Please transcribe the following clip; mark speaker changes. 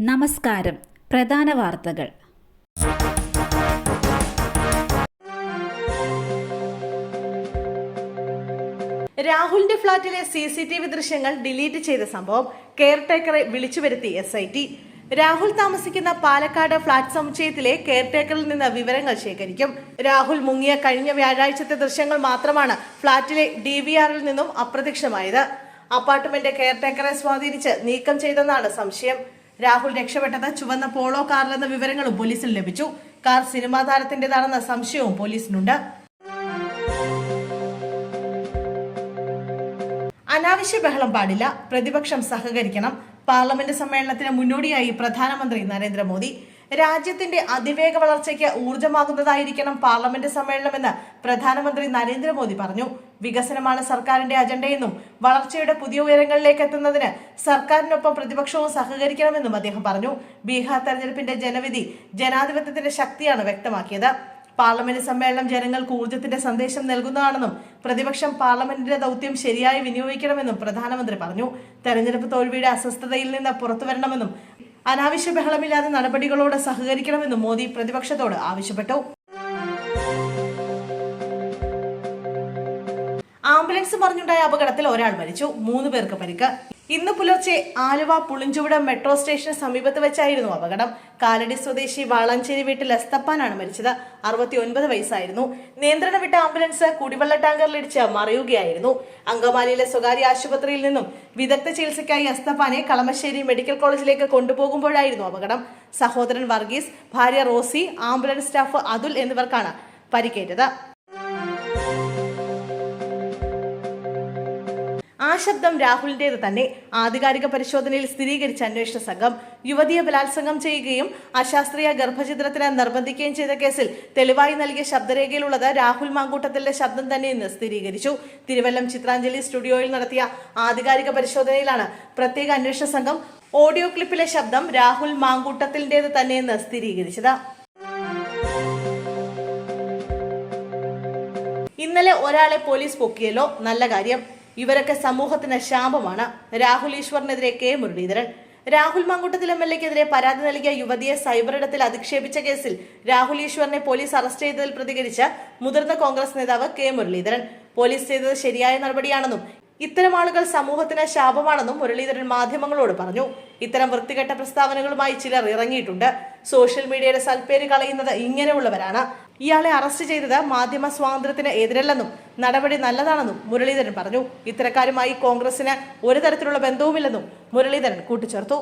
Speaker 1: നമസ്കാരം. പ്രധാന വാർത്തകൾ.
Speaker 2: രാഹുലിന്റെ ഫ്ളാറ്റിലെ CCTV ദൃശ്യങ്ങൾ ഡിലീറ്റ് ചെയ്ത സംഭവം കെയർടേക്കറെ വിളിച്ചുവരുത്തി SIT. രാഹുൽ താമസിക്കുന്ന പാലക്കാട് ഫ്ളാറ്റ് സമുച്ചയത്തിലെ കെയർടേക്കറിൽ നിന്ന് വിവരങ്ങൾ ശേഖരിക്കും. രാഹുൽ മുങ്ങിയ കഴിഞ്ഞ വ്യാഴാഴ്ചത്തെ ദൃശ്യങ്ങൾ മാത്രമാണ് ഫ്ളാറ്റിലെ DVRൽ നിന്നും അപ്രത്യക്ഷമായത്. അപ്പാർട്ട്മെന്റ് കെയർടേക്കറെ സ്വാധീനിച്ച് നീക്കം ചെയ്തെന്നാണ് സംശയം. രാഹുൽ രക്ഷപ്പെട്ടത് ചുവന്ന പോളോ കാറിലെന്ന വിവരങ്ങളും പോലീസിന് ലഭിച്ചു. കാർ സിനിമാ താരത്തിന്റേതാണെന്ന സംശയവും പോലീസിനുണ്ട്. അനാവശ്യ ബഹളം പാടില്ല, പ്രതിപക്ഷം സഹകരിക്കണം. പാർലമെന്റ് സമ്മേളനത്തിന് മുന്നോടിയായി പ്രധാനമന്ത്രി നരേന്ദ്രമോദി. രാജ്യത്തിന്റെ അതിവേഗ വളർച്ചയ്ക്ക് ഊർജ്ജമാകുന്നതായിരിക്കണം പാർലമെന്റ് സമ്മേളനമെന്ന് പ്രധാനമന്ത്രി നരേന്ദ്രമോദി പറഞ്ഞു. വികസനമാണ് സർക്കാരിന്റെ അജണ്ടയെന്നും വളർച്ചയുടെ പുതിയ ഉയരങ്ങളിലേക്ക് എത്തുന്നതിന് സർക്കാരിനൊപ്പം പ്രതിപക്ഷവും സഹകരിക്കണമെന്നും അദ്ദേഹം പറഞ്ഞു. ബീഹാർ തെരഞ്ഞെടുപ്പിന്റെ ജനവിധി ജനാധിപത്യത്തിന്റെ ശക്തിയാണ് വ്യക്തമാക്കിയത്. പാർലമെന്റ് സമ്മേളനം ജനങ്ങൾക്ക് ഊർജ്ജത്തിന്റെ സന്ദേശം നൽകുന്നതാണെന്നും പ്രതിപക്ഷം പാർലമെന്റിന്റെ ദൗത്യം ശരിയായി വിനിയോഗിക്കണമെന്നും പ്രധാനമന്ത്രി പറഞ്ഞു. തെരഞ്ഞെടുപ്പ് തോൽവിയുടെ അസ്വസ്ഥതയിൽ നിന്ന് പുറത്തുവരണമെന്നും അനാവശ്യ ബഹളമില്ലാതെ നടപടികളോട് സഹകരിക്കണമെന്നും മോദി പ്രതിപക്ഷത്തോട് ആവശ്യപ്പെട്ടു. ആംബുലൻസ് മറിഞ്ഞുണ്ടായ അപകടത്തിൽ ഒരാൾ മരിച്ചു, 3 പേർക്ക് പരിക്ക്. ഇന്ന് പുലർച്ചെ ആലുവ പുളിഞ്ചുവിടം മെട്രോ സ്റ്റേഷന് സമീപത്ത് വെച്ചായിരുന്നു അപകടം. കാലടി സ്വദേശി വാളാഞ്ചേരി വീട്ടിൽ എസ്തപ്പാനാണ് മരിച്ചത്. 69 വയസ്സായിരുന്നു. നിയന്ത്രണം വിട്ട ആംബുലൻസ് കുടിവെള്ള ടാങ്കറിലിടിച്ച് മറിയുകയായിരുന്നു. അങ്കമാലിയിലെ സ്വകാര്യ ആശുപത്രിയിൽ നിന്നും വിദഗ്ധ ചികിത്സയ്ക്കായി എസ്തപ്പാനെ കളമശ്ശേരി മെഡിക്കൽ കോളേജിലേക്ക് കൊണ്ടുപോകുമ്പോഴായിരുന്നു അപകടം. സഹോദരൻ വർഗീസ്, ഭാര്യ റോസി, ആംബുലൻസ് സ്റ്റാഫ് അതുൽ എന്നിവർക്കാണ് പരിക്കേറ്റത്. ആ ശബ്ദം രാഹുലിന്റേത് തന്നെ. ആധികാരിക പരിശോധനയിൽ സ്ഥിരീകരിച്ച അന്വേഷണ സംഘം യുവതിയെ ബലാത്സംഗം ചെയ്യുകയും അശാസ്ത്രീയ ഗർഭചിത്രത്തിന് നിർബന്ധിക്കുകയും ചെയ്ത കേസിൽ തെളിവായി നൽകിയ ശബ്ദരേഖയിലുള്ളത് രാഹുൽ മാങ്കൂട്ടത്തിന്റെ ശബ്ദം തന്നെയെന്ന് സ്ഥിരീകരിച്ചു. തിരുവല്ലം ചിത്രാഞ്ജലി സ്റ്റുഡിയോയിൽ നടത്തിയ ആധികാരിക പരിശോധനയിലാണ് പ്രത്യേക അന്വേഷണ സംഘം ഓഡിയോ ക്ലിപ്പിലെ ശബ്ദം രാഹുൽ മാങ്കൂട്ടത്തിന്റേത് തന്നെയെന്ന് സ്ഥിരീകരിച്ചത്. ഇന്നലെ ഒരാളെ പോലീസ് പൊക്കിയല്ലോ, നല്ല കാര്യം. ഇവരൊക്കെ സമൂഹത്തിന് ശാപമാണ്. രാഹുൽ ഈശ്വറിനെതിരെ K മുരളീധരൻ. രാഹുൽ മാങ്കൂട്ടത്തിൽ MLA-ക്കെതിരെ പരാതി നൽകിയ യുവതിയെ സൈബർ ഇടത്തിൽ അധിക്ഷേപിച്ച കേസിൽ രാഹുൽ ഈശ്വറിനെ പോലീസ് അറസ്റ്റ് ചെയ്തതിൽ പ്രതികരിച്ച മുതിർന്ന കോൺഗ്രസ് നേതാവ് K മുരളീധരൻ പോലീസ് ചെയ്തത് ശരിയായ നടപടിയാണെന്നും ഇത്തരം ആളുകൾ സമൂഹത്തിന് ശാപമാണെന്നും മുരളീധരൻ മാധ്യമങ്ങളോട് പറഞ്ഞു. ഇത്തരം വൃത്തികെട്ട പ്രസ്താവനകളുമായി ചിലർ ഇറങ്ങിയിട്ടുണ്ട്. സോഷ്യൽ മീഡിയയുടെ സൽപ്പേര് കളയുന്നത് ഇങ്ങനെയുള്ളവരാണ്. ഇയാളെ അറസ്റ്റ് ചെയ്തത് മാധ്യമ സ്വാതന്ത്ര്യത്തിന് എതിരല്ലെന്നും നടപടി നല്ലതാണെന്നും മുരളീധരൻ പറഞ്ഞു. ഇത്തരക്കാരുമായി കോൺഗ്രസിന് ഒരു തരത്തിലുള്ള ബന്ധവുമില്ലെന്നും മുരളീധരൻ കൂട്ടിച്ചേർത്തു.